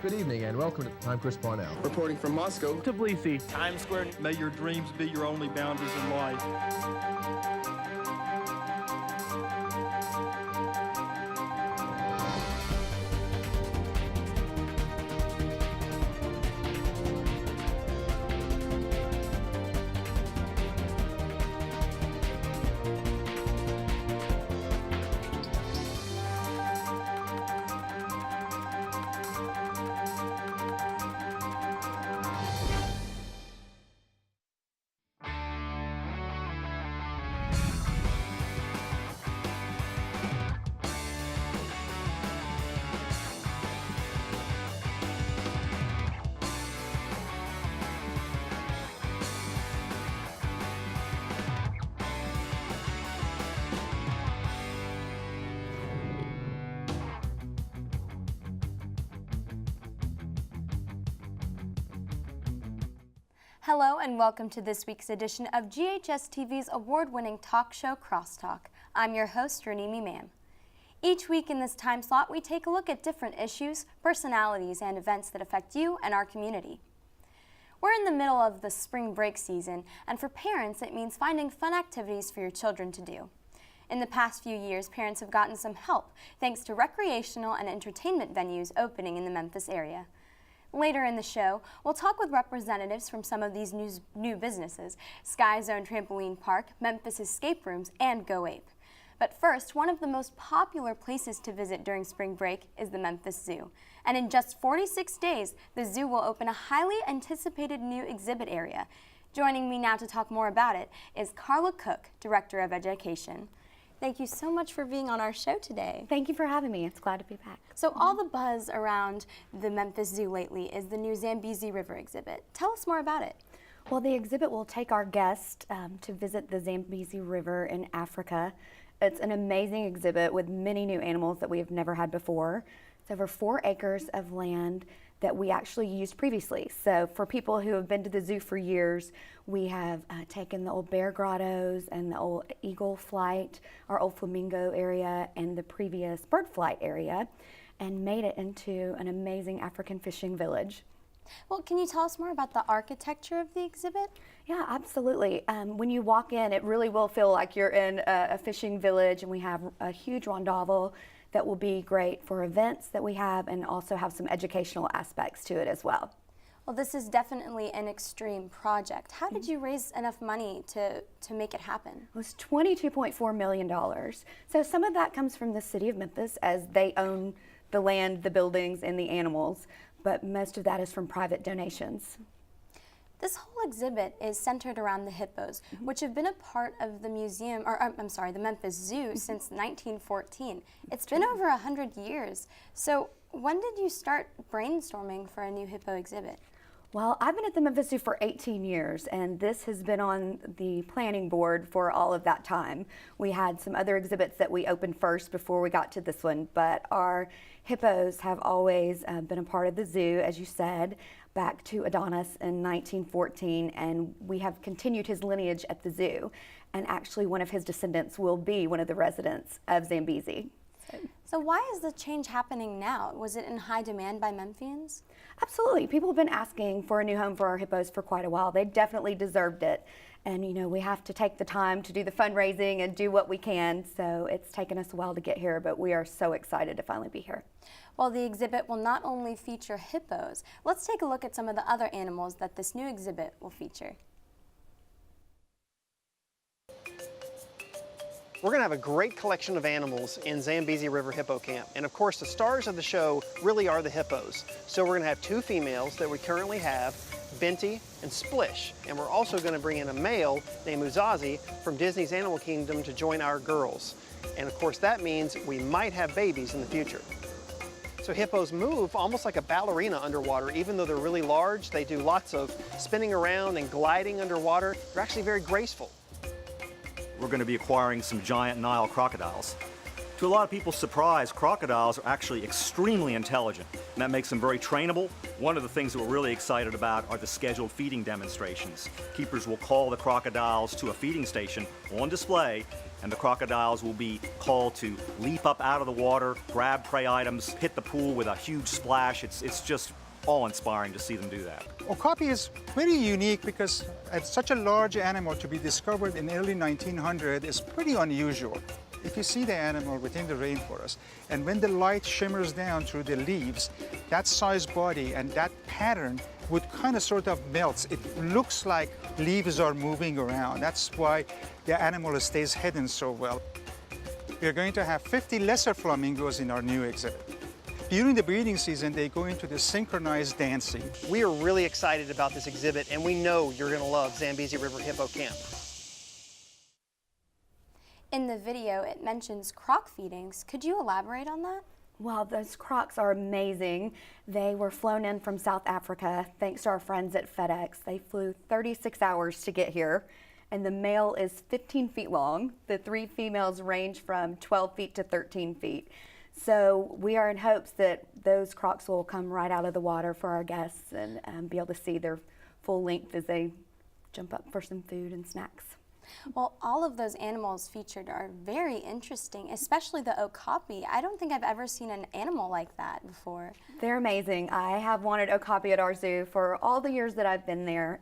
Good evening and welcome. I'm Chris Parnell. Reporting from Moscow. Tbilisi. Times Square. May your dreams be your only boundaries in life. Hello and welcome to this week's edition of GHS-TV's award-winning talk show, Crosstalk. I'm your host, Raneem Imam. Each week in this time slot, we take a look at different issues, personalities, and events that affect you and our community. We're in the middle of the spring break season, and for parents, it means finding fun activities for your children to do. In the past few years, parents have gotten some help thanks to recreational and entertainment venues opening in the Memphis area. Later in the show, we'll talk with representatives from some of these new businesses, Sky Zone Trampoline Park, Memphis Escape Rooms, and Go Ape. But first, one of the most popular places to visit during spring break is the Memphis Zoo. And in just 46 days, the zoo will open a highly anticipated new exhibit area. Joining me now to talk more about it is Carla Cook, Director of Education. Thank you so much for being on our show today. Thank you for having me. It's glad to be back. So all the buzz around the Memphis Zoo lately is the new Zambezi River exhibit. Tell us more about it. Well, the exhibit will take our guests to visit the Zambezi River in Africa. It's an amazing exhibit with many new animals that we have never had before. It's over 4 acres of land that we actually used previously. So for people who have been to the zoo for years, we have taken the old bear grottos and the old eagle flight, our old flamingo area, and the previous bird flight area, and made it into an amazing African fishing village. Well, can you tell us more about the architecture of the exhibit? Yeah, absolutely. When you walk in, it really will feel like you're in a fishing village, and we have a huge rondavel that will be great for events that we have and also have some educational aspects to it as well. Well, this is definitely an extreme project. How did you raise enough money to make it happen? It was $22.4 million. So some of that comes from the city of Memphis, as they own the land, the buildings, and the animals, but most of that is from private donations. This whole exhibit is centered around the hippos, which have been a part of the museum, or I'm sorry, the Memphis Zoo since 1914. It's been over 100 years. So when did you start brainstorming for a new hippo exhibit? Well, I've been at the Memphis Zoo for 18 years, and this has been on the planning board for all of that time. We had some other exhibits that we opened first before we got to this one, but our hippos have always been a part of the zoo, as you said, back to Adonis in 1914, and we have continued his lineage at the zoo. And actually, one of his descendants will be one of the residents of Zambezi. So why is the change happening now? Was it in high demand by Memphians? Absolutely. People have been asking for a new home for our hippos for quite a while. They definitely deserved it. And, you know, we have to take the time to do the fundraising and do what we can. So it's taken us a while to get here, but we are so excited to finally be here. Well, the exhibit will not only feature hippos. Let's take a look at some of the other animals that this new exhibit will feature. We're going to have a great collection of animals in Zambezi River Hippo Camp. And of course, the stars of the show really are the hippos. So we're going to have 2 females that we currently have, Binti and Splish. And we're also going to bring in a male named Uzazi from Disney's Animal Kingdom to join our girls. And of course, that means we might have babies in the future. So hippos move almost like a ballerina underwater. Even though they're really large, they do lots of spinning around and gliding underwater. They're actually very graceful. We're going to be acquiring some giant Nile crocodiles. To a lot of people's surprise, crocodiles are actually extremely intelligent, and that makes them very trainable. One of the things that we're really excited about are the scheduled feeding demonstrations. Keepers will call the crocodiles to a feeding station on display, and the crocodiles will be called to leap up out of the water, grab prey items, hit the pool with a huge splash. It's just awe-inspiring to see them do that. Okapi is very unique because it's such a large animal to be discovered in early 1900 is pretty unusual. If you see the animal within the rainforest, and when the light shimmers down through the leaves, that size body and that pattern would kind of sort of melts. It looks like leaves are moving around. That's why the animal stays hidden so well. We're going to have 50 lesser flamingos in our new exhibit. During the breeding season, they go into the synchronized dancing. We are really excited about this exhibit, and we know you're going to love Zambezi River Hippo Camp. In the video, it mentions croc feedings. Could you elaborate on that? Well, those crocs are amazing. They were flown in from South Africa thanks to our friends at FedEx. They flew 36 hours to get here, and the male is 15 feet long. The 3 females range from 12 feet to 13 feet. So we are in hopes that those crocs will come right out of the water for our guests and be able to see their full length as they jump up for some food and snacks. Well, all of those animals featured are very interesting, especially the okapi. I don't think I've ever seen an animal like that before. They're amazing. I have wanted okapi at our zoo for all the years that I've been there.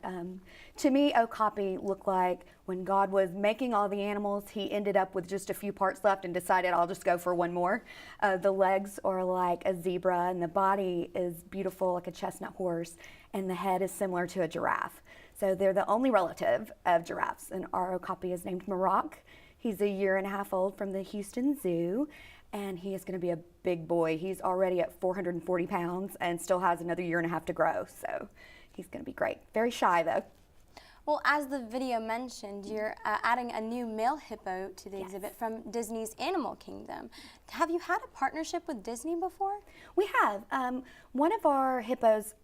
To me, okapi look like when God was making all the animals, he ended up with just a few parts left and decided I'll just go for one more. The legs are like a zebra, and the body is beautiful like a chestnut horse, and the head is similar to a giraffe. So they're the only relative of giraffes, and our okapi is named Maroc. He's 1.5 years old from the Houston Zoo, and he is going to be a big boy. He's already at 440 pounds and still has another 1.5 years to grow, so he's going to be great. Very shy, though. Well, as the video mentioned, you're adding a new male hippo to the exhibit from Disney's Animal Kingdom. Have you had a partnership with Disney before? We have. One of our hippos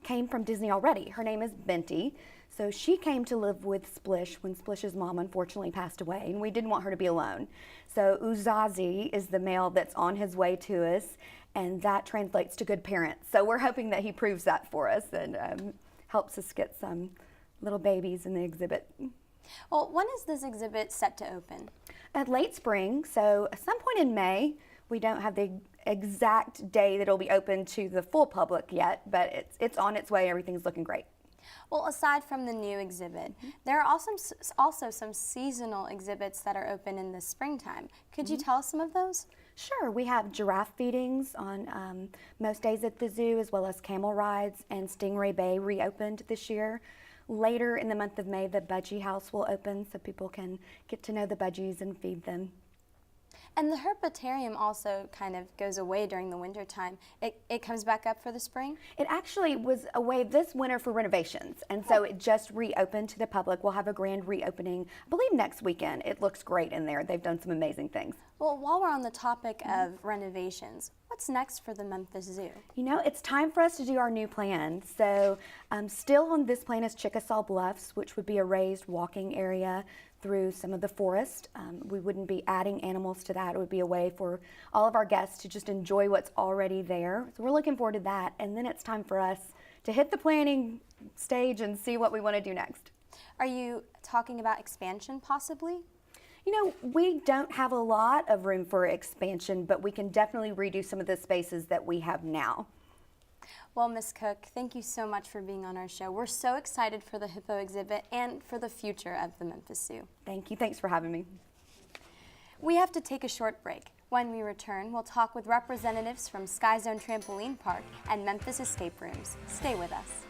came from Disney already. Her name is Binti. So she came to live with Splish when Splish's mom unfortunately passed away, and we didn't want her to be alone. So Uzazi is the male that's on his way to us, and that translates to good parents. So we're hoping that he proves that for us and helps us get some little babies in the exhibit. Well, when is this exhibit set to open? At late spring, so at some point in May. We don't have the exact day that it'll be open to the full public yet, but it's on its way. Everything's looking great. Well, aside from the new exhibit, there are also some seasonal exhibits that are open in the springtime. Could you tell us some of those? Sure. We have giraffe feedings on most days at the zoo, as well as camel rides, and Stingray Bay reopened this year. Later in the month of May, the Budgie House will open so people can get to know the budgies and feed them. And the herpetarium also kind of goes away during the winter time. It comes back up for the spring? It actually was away this winter for renovations, and so it just reopened to the public. We'll have a grand reopening, I believe, next weekend. It looks great in there. They've done some amazing things. Well, while we're on the topic of renovations, what's next for the Memphis Zoo? You know, it's time for us to do our new plan. So still on this plan is Chickasaw Bluffs, which would be a raised walking area through some of the forest. We wouldn't be adding animals to that. It would be a way for all of our guests to just enjoy what's already there. So we're looking forward to that. And then it's time for us to hit the planning stage and see what we want to do next. Are you talking about expansion possibly? You know, we don't have a lot of room for expansion, but we can definitely redo some of the spaces that we have now. Well, Ms. Cook, thank you so much for being on our show. We're so excited for the hippo exhibit and for the future of the Memphis Zoo. Thank you. Thanks for having me. We have to take a short break. When we return, we'll talk with representatives from Sky Zone Trampoline Park and Memphis Escape Rooms. Stay with us.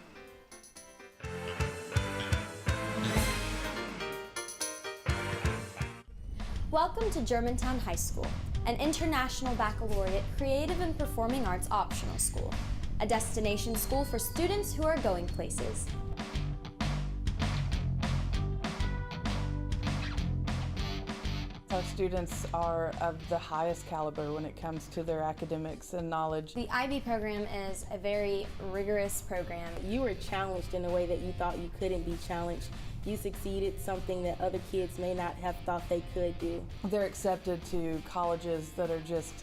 Welcome to Germantown High School, an international baccalaureate creative and performing arts optional school, a destination school for students who are going places. Our students are of the highest caliber when it comes to their academics and knowledge. The IB program is a very rigorous program. You were challenged in a way that you thought you couldn't be challenged you succeeded, something that other kids may not have thought they could do. They're accepted to colleges that are just,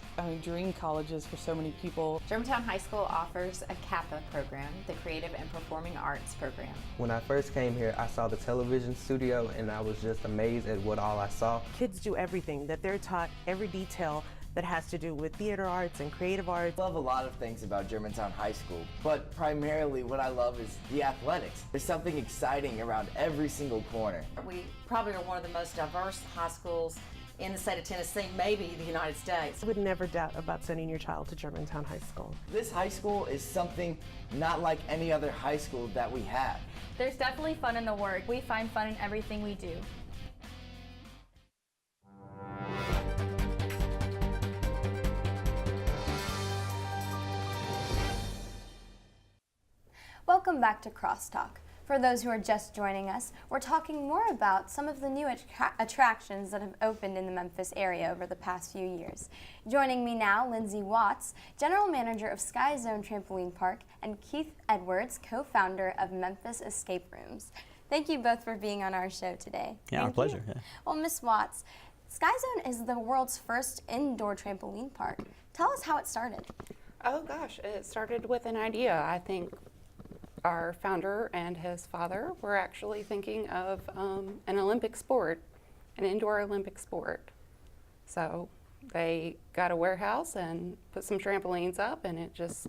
dream colleges for so many people. Germantown High School offers a CAPA program, the Creative and Performing Arts program. When I first came here, I saw the television studio and I was just amazed at what all I saw. Kids do everything, that they're taught every detail that has to do with theater arts and creative arts. I love a lot of things about Germantown High School, but primarily what I love is the athletics. There's something exciting around every single corner. We probably are one of the most diverse high schools in the state of Tennessee, maybe the United States. I would never doubt about sending your child to Germantown High School. This high school is something not like any other high school that we have. There's definitely fun in the work. We find fun in everything we do. Welcome back to Crosstalk. For those who are just joining us, we're talking more about some of the new attractions that have opened in the Memphis area over the past few years. Joining me now, Lindsay Watts, General Manager of Sky Zone Trampoline Park, and Keith Edwards, co-founder of Memphis Escape Rooms. Thank you both for being on our show today. Yeah, our pleasure. Yeah. Well, Ms. Watts, Sky Zone is the world's first indoor trampoline park. Tell us how it started. Oh gosh, it started with an idea. I think our founder and his father were actually thinking of an Olympic sport, an indoor Olympic sport. So they got a warehouse and put some trampolines up, and it just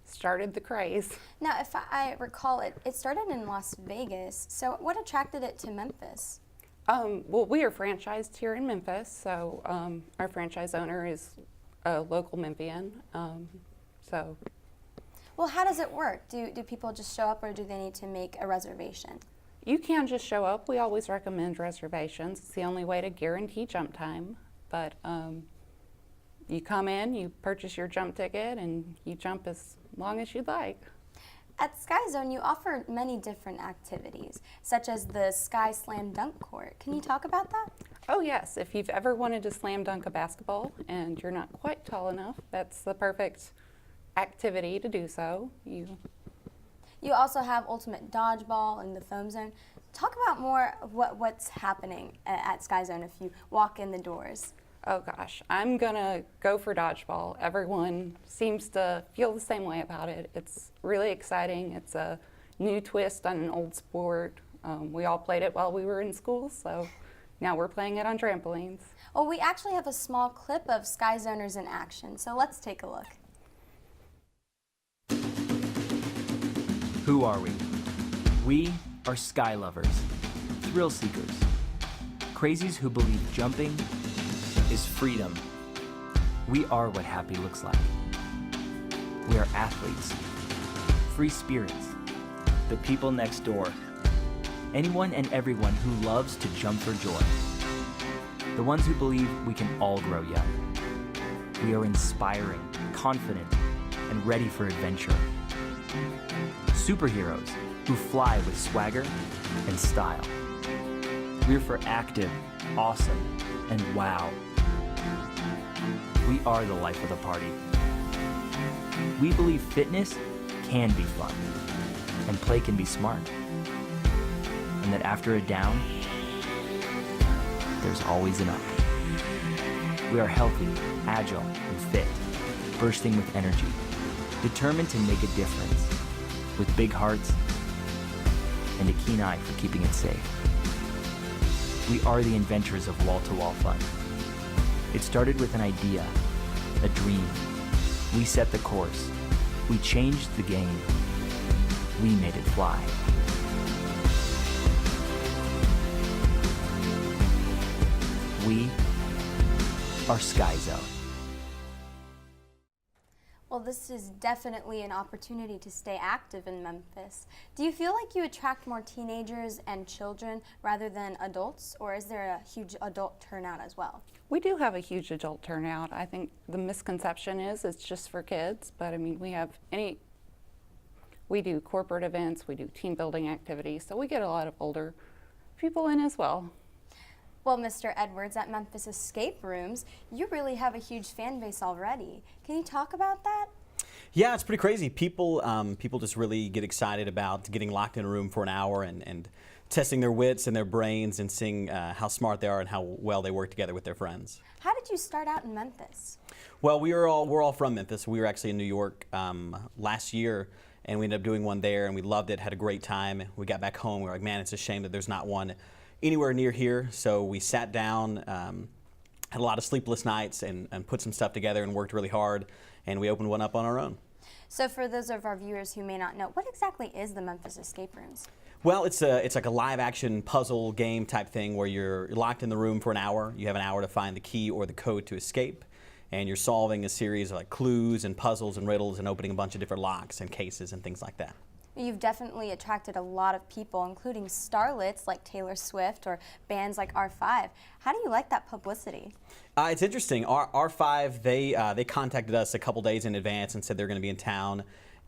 started the craze. Now, if I recall it started in Las Vegas. So what attracted it to Memphis? Well, we are franchised here in Memphis, so our franchise owner is a local Memphian. Well, how does it work? Do people just show up, or do they need to make a reservation? You can just show up. We always recommend reservations. It's the only way to guarantee jump time. But you come in, you purchase your jump ticket, and you jump as long as you'd like. At Sky Zone, you offer many different activities, such as the Sky Slam Dunk Court. Can you talk about that? Oh yes, if you've ever wanted to slam dunk a basketball and you're not quite tall enough, that's the perfect activity to do so. You also have ultimate dodgeball and the foam zone. Talk about more what's happening at Sky Zone if you walk in the doors. Oh gosh, I'm gonna go for dodgeball. Everyone seems to feel the same way about it. It's really exciting. It's a new twist on an old sport. We all played it while we were in school, so now we're playing it on trampolines. Well, we actually have a small clip of Sky Zoners in action, so let's take a look. Who are we? We are sky lovers, thrill seekers, crazies who believe jumping is freedom. We are what happy looks like. We are athletes, free spirits, the people next door, anyone and everyone who loves to jump for joy, the ones who believe we can all grow young. We are inspiring, confident, and ready for adventure. Superheroes who fly with swagger and style. We're for active, awesome, and wow. We are the life of the party. We believe fitness can be fun, and play can be smart, and that after a down, there's always an up. We are healthy, agile, and fit, bursting with energy, determined to make a difference, with big hearts and a keen eye for keeping it safe. We are the inventors of wall-to-wall fun. It started with an idea, a dream. We set the course. We changed the game. We made it fly. We are Sky Zone. Well, this is definitely an opportunity to stay active in Memphis. Do you feel like you attract more teenagers and children rather than adults, or is there a huge adult turnout as well? We do have a huge adult turnout. I think the misconception is it's just for kids, but I mean, we do corporate events, we do team building activities, so we get a lot of older people in as well. Well, Mr. Edwards, at Memphis Escape Rooms, you really have a huge fan base already. Can you talk about that? Yeah, it's pretty crazy. People just really get excited about getting locked in a room for an hour and testing their wits and their brains and seeing how smart they are and how well they work together with their friends. How did you start out in Memphis? Well, we're all from Memphis. We were actually in New York last year, and we ended up doing one there, and we loved it, had a great time. We got back home, we were like, man, it's a shame that there's not one anywhere near here. So we sat down, had a lot of sleepless nights, and put some stuff together and worked really hard, and we opened one up on our own. So for those of our viewers who may not know, what exactly is the Memphis Escape Rooms? Well, it's like a live action puzzle game type thing where you're locked in the room for an hour. You have an hour to find the key or the code to escape. And you're solving a series of like clues and puzzles and riddles and opening a bunch of different locks and cases and things like that. You've definitely attracted a lot of people, including starlets like Taylor Swift or bands like R5. How do you like that publicity? It's interesting. R5, they contacted us a couple days in advance and said they're going to be in town.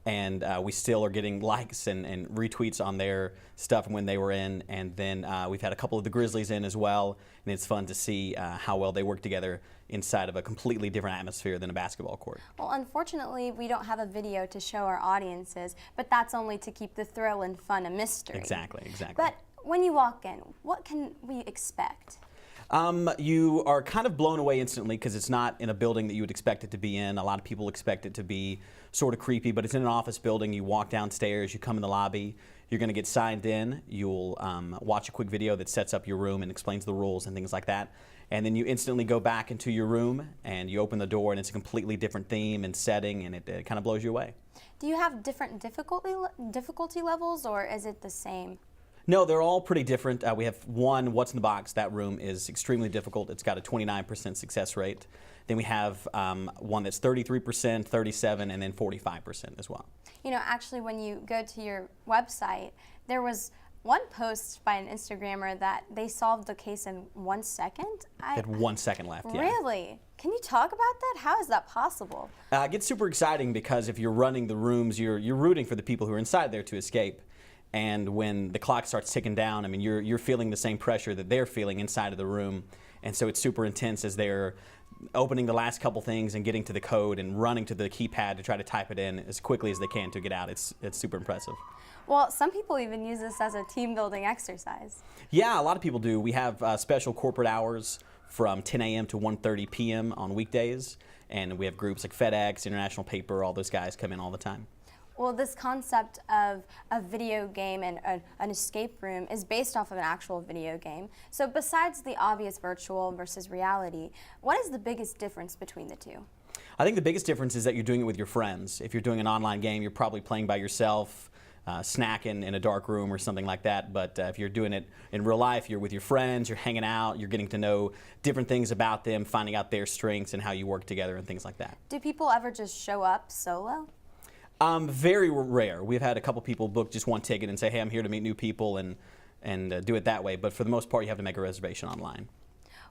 And we still are getting likes and retweets on their stuff when they were in. And then we've had a couple of the Grizzlies in as well. And it's fun to see how well they work together inside of a completely different atmosphere than a basketball court. Well, unfortunately, we don't have a video to show our audiences, but that's only to keep the thrill and fun a mystery. Exactly. But when you walk in, what can we expect? You are kind of blown away instantly because it's not in a building that you would expect it to be in. A lot of people expect it to be sort of creepy, but it's in an office building. You walk downstairs, you come in the lobby, you're going to get signed in, you'll watch a quick video that sets up your room and explains the rules and things like that. And then you instantly go back into your room and you open the door and it's a completely different theme and setting, and it kind of blows you away. Do you have different difficulty levels, or is it the same? No, they're all pretty different. We have one, What's in the Box. That room is extremely difficult. It's got a 29% success rate. Then we have one that's 33%, 37%, and then 45% as well. You know, actually, when you go to your website, there was one post by an Instagrammer that they solved the case in 1 second. They had 1 second left, yeah. Really? Can you talk about that? How is that possible? It gets super exciting because if you're running the rooms, you're rooting for the people who are inside there to escape. And when the clock starts ticking down, I mean, you're feeling the same pressure that they're feeling inside of the room. And so it's super intense as they're opening the last couple things and getting to the code and running to the keypad to try to type it in as quickly as they can to get out. It's super impressive. Well, some people even use this as a team-building exercise. Yeah, a lot of people do. We have special corporate hours from 10 a.m. to 1:30 p.m. on weekdays. And we have groups like FedEx, International Paper, all those guys come in all the time. Well, this concept of a video game and an escape room is based off of an actual video game. So besides the obvious virtual versus reality, what is the biggest difference between the two? I think the biggest difference is that you're doing it with your friends. If you're doing an online game, you're probably playing by yourself, snacking in a dark room or something like that. But if you're doing it in real life, you're with your friends, you're hanging out, you're getting to know different things about them, finding out their strengths and how you work together and things like that. Do people ever just show up solo? Very rare. We've had a couple people book just one ticket and say, hey, I'm here to meet new people and do it that way. But for the most part, you have to make a reservation online.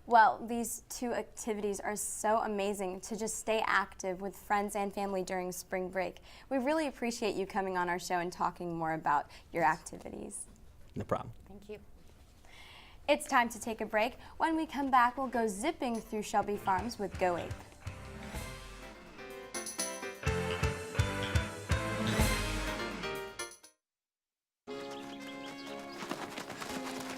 Well, these two activities are so amazing to just stay active with friends and family during spring break. We really appreciate you coming on our show and talking more about your activities. No problem. Thank you. It's time to take a break. When we come back, we'll go zipping through Shelby Farms with Go Ape.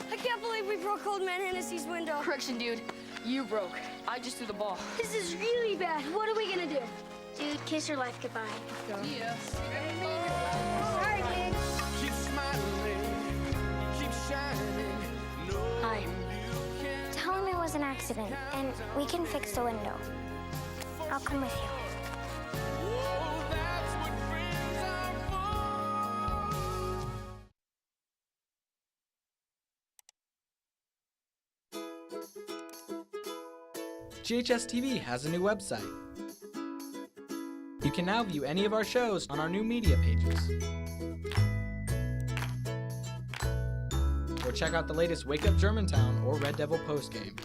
I can't believe we broke Old Man Hennessy's window. Correction, dude. You broke. I just threw the ball. This is really bad. What are we gonna do? Dude, kiss your life goodbye. Yeah. Sorry, kid. Keep smiling, keep shining. Hi. Tell him it was an accident, and we can fix the window. I'll come with you. GHS-TV has a new website. You can now view any of our shows on our new media pages. Or check out the latest Wake Up Germantown or Red Devil postgame.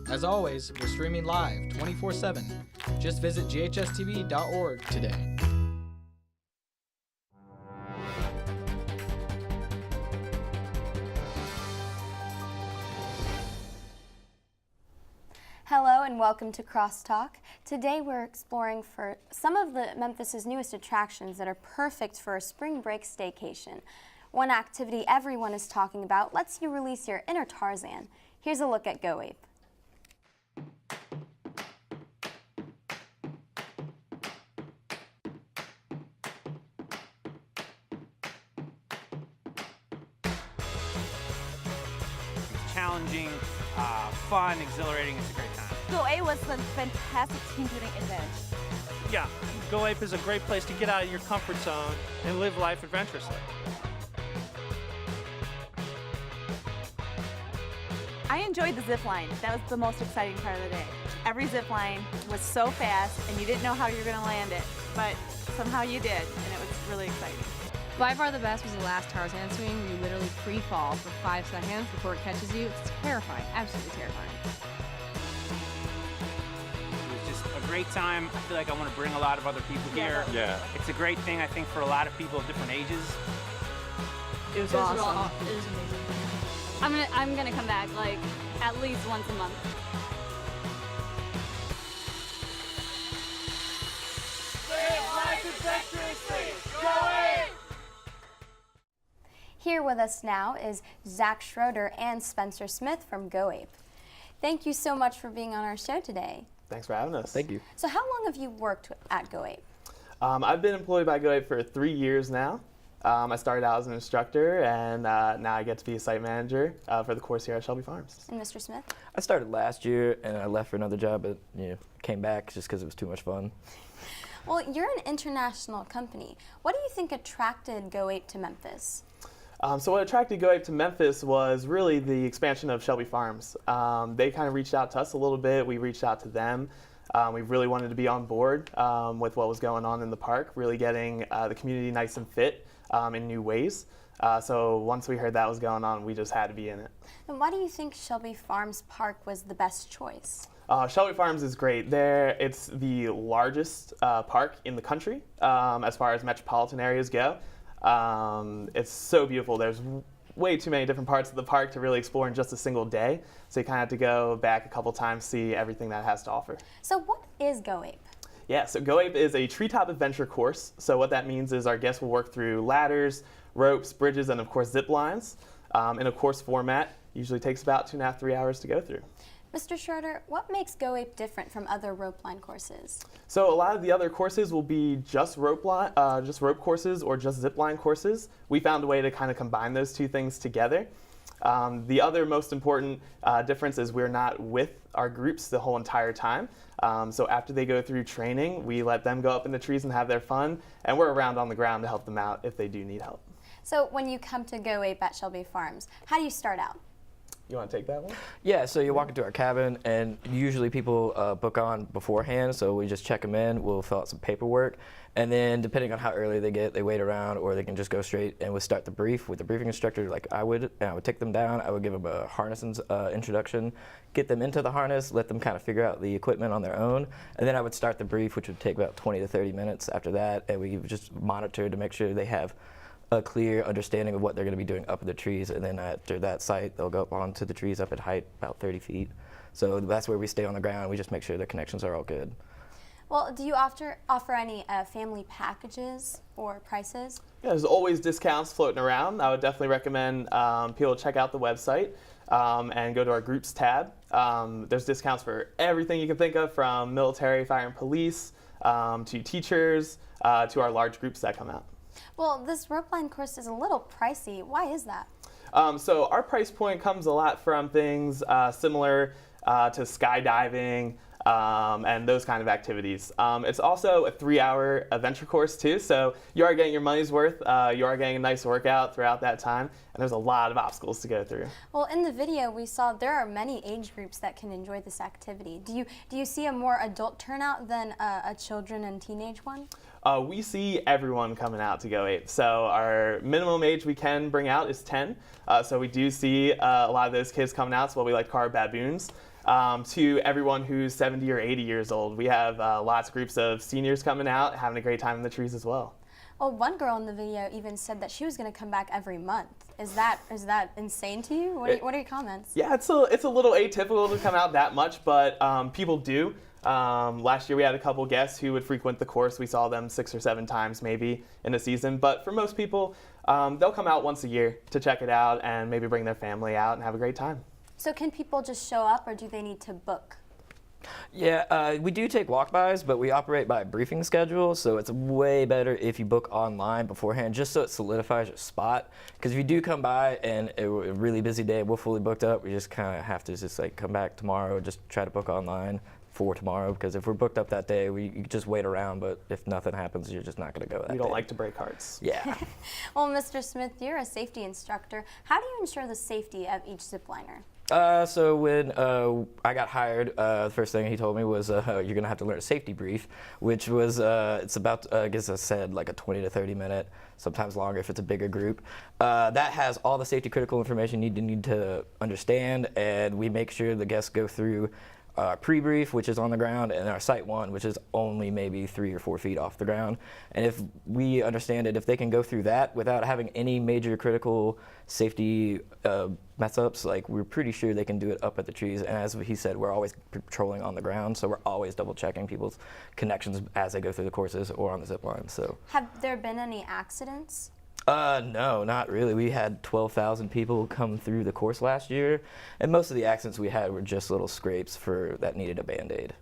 As always, we're streaming live 24/7. Just visit ghstv.org today. Hello Hello and welcome to Crosstalk. Today we're exploring for some of the Memphis's newest attractions that are perfect for a spring break staycation. One activity everyone is talking about lets you release your inner Tarzan. Here's a look at Go Ape. Challenging, fun, exhilarating. It's a great time. Go Ape was a fantastic team-building event. Yeah, Go Ape is a great place to get out of your comfort zone and live life adventurously. I enjoyed the zip line. That was the most exciting part of the day. Every zip line was so fast, and you didn't know how you were going to land it, but somehow you did, and it was really exciting. By far the best was the last Tarzan swing. You literally free fall for 5 seconds before it catches you. It's terrifying, absolutely terrifying. It was just a great time. I feel like I want to bring a lot of other people here. Yeah. It's a great thing, I think, for a lot of people of different ages. It was awesome. It was amazing. I'm gonna come back like at least once a month. Live life adventurously! Go Ape! Here with us now is Zach Schroeder and Spencer Smith from Go Ape. Thank you so much for being on our show today. Thanks for having us. Thank you. So how long have you worked at Go Ape? I've been employed by Go Ape for 3 years now. I started out as an instructor, and now I get to be a site manager for the course here at Shelby Farms. And Mr. Smith? I started last year, and I left for another job, but came back just because it was too much fun. Well, you're an international company. What do you think attracted Go Ape to Memphis? So what attracted Go Ape to Memphis was really the expansion of Shelby Farms. They kind of reached out to us a little bit. We reached out to them. We really wanted to be on board with what was going on in the park, really getting the community nice and fit in new ways. So once we heard that was going on, we just had to be in it. And why do you think Shelby Farms Park was the best choice? Shelby Farms is great. It's the largest park in the country as far as metropolitan areas go. It's so beautiful. There's way too many different parts of the park to really explore in just a single day. So you kind of have to go back a couple times, see everything that it has to offer. So what is Go Ape? Yeah, so Go Ape is a treetop adventure course. So what that means is our guests will work through ladders, ropes, bridges, and of course zip lines in a course format. Usually takes about 2.5 to 3 hours to go through. Mr. Schroeder, what makes Go Ape different from other rope line courses? So a lot of the other courses will be just rope courses or just zip line courses. We found a way to kind of combine those two things together. The other most important difference is we're not with our groups the whole entire time. So after they go through training, we let them go up in the trees and have their fun, and we're around on the ground to help them out if they do need help. So when you come to Go Ape at Shelby Farms, how do you start out? You want to take that one? Yeah, so you walk into our cabin, and usually people book on beforehand, so we just check them in, we'll fill out some paperwork, and then depending on how early they get, they wait around, or they can just go straight, and we'll start the brief with the briefing instructor like I would, and I would take them down, I would give them a harness introduction, get them into the harness, let them kind of figure out the equipment on their own, and then I would start the brief, which would take about 20 to 30 minutes after that, and we just monitor to make sure they have a clear understanding of what they're going to be doing up in the trees, and then after that site, they'll go up onto the trees up at height about 30 feet. So that's where we stay on the ground. We just make sure the connections are all good. Well, do you offer any family packages or prices? Yeah, there's always discounts floating around. I would definitely recommend people check out the website and go to our groups tab. There's discounts for everything you can think of, from military, fire, and police, to teachers, to our large groups that come out. Well, this ropeline course is a little pricey. Why is that? So our price point comes a lot from things similar to skydiving and those kind of activities. It's also a 3-hour adventure course too, so you are getting your money's worth. You are getting a nice workout throughout that time, and there's a lot of obstacles to go through. Well, in the video we saw there are many age groups that can enjoy this activity. Do you see a more adult turnout than a children and teenage one? We see everyone coming out to Go Ape. So our minimum age we can bring out is 10. So we do see a lot of those kids coming out. It's what we like to call our baboons. To everyone who's 70 or 80 years old. We have lots of groups of seniors coming out, having a great time in the trees as well. Well, one girl in the video even said that she was going to come back every month. Is that insane to you? What are your comments? Yeah, it's a little atypical to come out that much, but people do. Last year we had a couple guests who would frequent the course. We saw them 6 or 7 times maybe in a season, but for most people, they'll come out once a year to check it out and maybe bring their family out and have a great time. So can people just show up, or do they need to book? Yeah, we do take walk-bys, but we operate by a briefing schedule, so it's way better if you book online beforehand, just so it solidifies your spot. Because if you do come by and a really busy day, we're fully booked up, we just kind of have to just like come back tomorrow, just try to book online for tomorrow, because if we're booked up that day, you just wait around, but if nothing happens, you're just not going to go that day. We don't like to break hearts. Yeah. Well, Mr. Smith, you're a safety instructor. How do you ensure the safety of each zipliner? So when I got hired, the first thing he told me was you're going to have to learn a safety brief, which was, it's about, I guess I said, like a 20 to 30 minute, sometimes longer if it's a bigger group. That has all the safety critical information you need to understand, and we make sure the guests go through pre-brief, which is on the ground, and our Site 1, which is only maybe 3 or 4 feet off the ground. And if we understand it, if they can go through that without having any major critical safety mess-ups, like we're pretty sure they can do it up at the trees. And as he said, we're always patrolling on the ground, so we're always double-checking people's connections as they go through the courses or on the zip line. So, have there been any accidents? No, not really. We had 12,000 people come through the course last year, and most of the accidents we had were just little scrapes that needed a Band-Aid.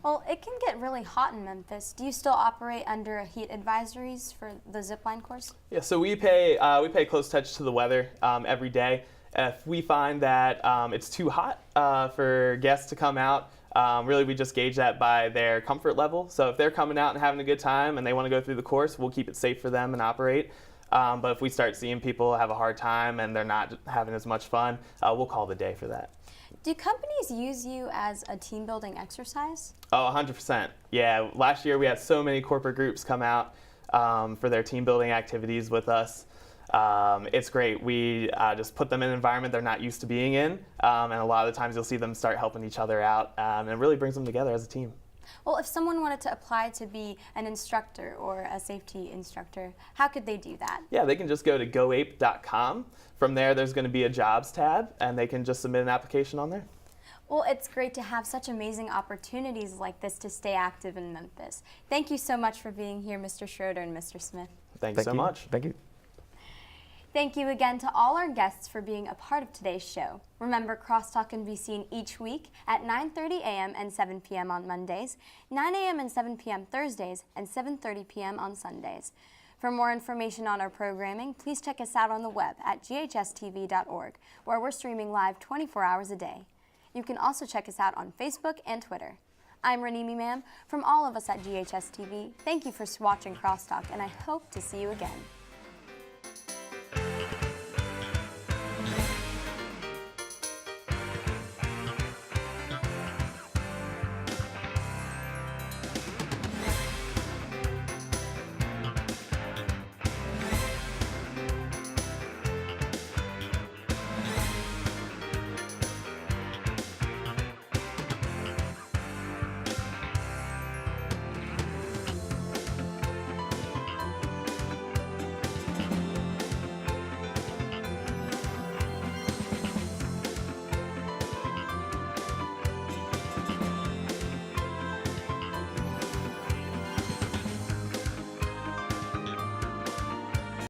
Well, it can get really hot in Memphis. Do you still operate under heat advisories for the zipline course? Yeah, so we pay close touch to the weather every day. If we find that it's too hot for guests to come out, really we just gauge that by their comfort level. So if they're coming out and having a good time and they want to go through the course, we'll keep it safe for them and operate. But if we start seeing people have a hard time and they're not having as much fun, we'll call the day for that. Do companies use you as a team building exercise? Oh, 100%. Yeah, last year we had so many corporate groups come out for their team building activities with us. It's great. We just put them in an environment they're not used to being in, and a lot of the times you'll see them start helping each other out, and it really brings them together as a team. Well, if someone wanted to apply to be an instructor or a safety instructor, how could they do that? Yeah, they can just go to goape.com. From there, there's going to be a jobs tab, and they can just submit an application on there. Well, it's great to have such amazing opportunities like this to stay active in Memphis. Thank you so much for being here, Mr. Schroeder and Mr. Smith. Thank you so much. Thank you. Thank you again to all our guests for being a part of today's show. Remember, Crosstalk can be seen each week at 9:30 a.m. and 7 p.m. on Mondays, 9 a.m. and 7 p.m. Thursdays, and 7:30 p.m. on Sundays. For more information on our programming, please check us out on the web at GHS-TV.org, where we're streaming live 24 hours a day. You can also check us out on Facebook and Twitter. I'm Raneem Imam. From all of us at GHS-TV, thank you for watching Crosstalk, and I hope to see you again.